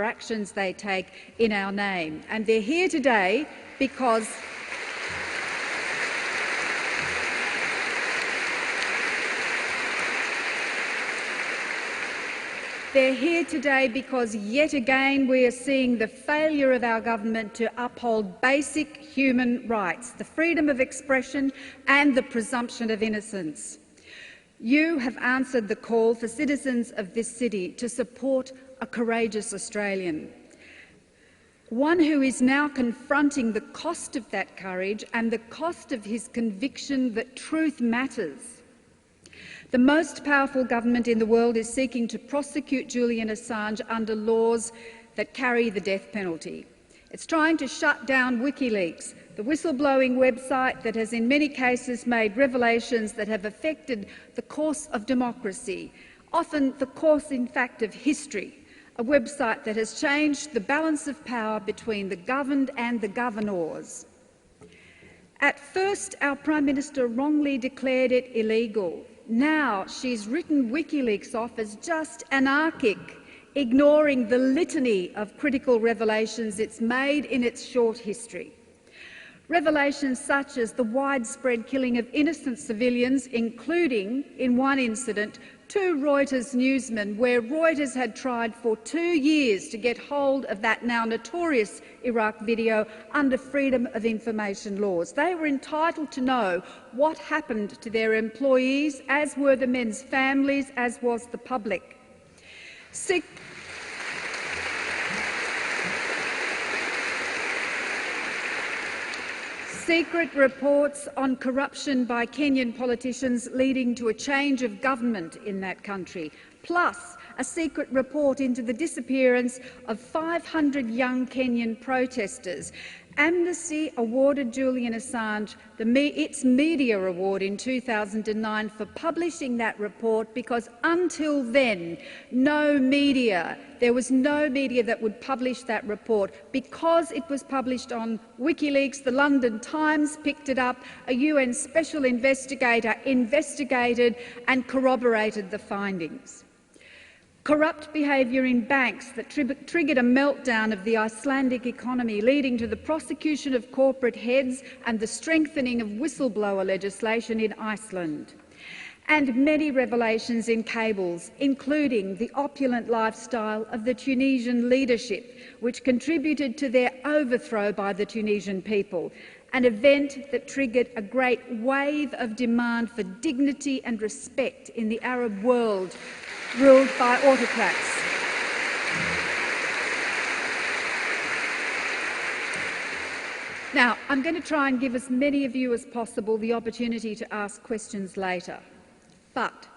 actions they take in our name. And they're here today because yet again we are seeing the failure of our government to uphold basic human rights, the freedom of expression and the presumption of innocence. You have answered the call for citizens of this city to support a courageous Australian, one who is now confronting the cost of that courage and the cost of his conviction that truth matters. The most powerful government in the world is seeking to prosecute Julian Assange under laws that carry the death penalty. It's trying to shut down WikiLeaks, the whistleblowing website that has in many cases made revelations that have affected the course of democracy, often the course, in fact, of history, a website that has changed the balance of power between the governed and the governors. At first, our Prime Minister wrongly declared it illegal. Now she's written WikiLeaks off as just anarchic, ignoring the litany of critical revelations it's made in its short history. Revelations such as the widespread killing of innocent civilians, including, in one incident, 2 Reuters newsmen, where Reuters had tried for 2 years to get hold of that now notorious Iraq video under Freedom of Information laws. They were entitled to know what happened to their employees, as were the men's families, as was the public. Secret reports on corruption by Kenyan politicians leading to a change of government in that country, plus a secret report into the disappearance of 500 young Kenyan protesters. Amnesty awarded Julian Assange its media award in 2009 for publishing that report because until then there was no media that would publish that report. Because it was published on WikiLeaks, the London Times picked it up, a UN special investigator investigated and corroborated the findings. Corrupt behaviour in banks that triggered a meltdown of the Icelandic economy, leading to the prosecution of corporate heads and the strengthening of whistleblower legislation in Iceland. And many revelations in cables, including the opulent lifestyle of the Tunisian leadership, which contributed to their overthrow by the Tunisian people, an event that triggered a great wave of demand for dignity and respect in the Arab world ruled by autocrats. Now, I'm going to try and give as many of you as possible the opportunity to ask questions later. But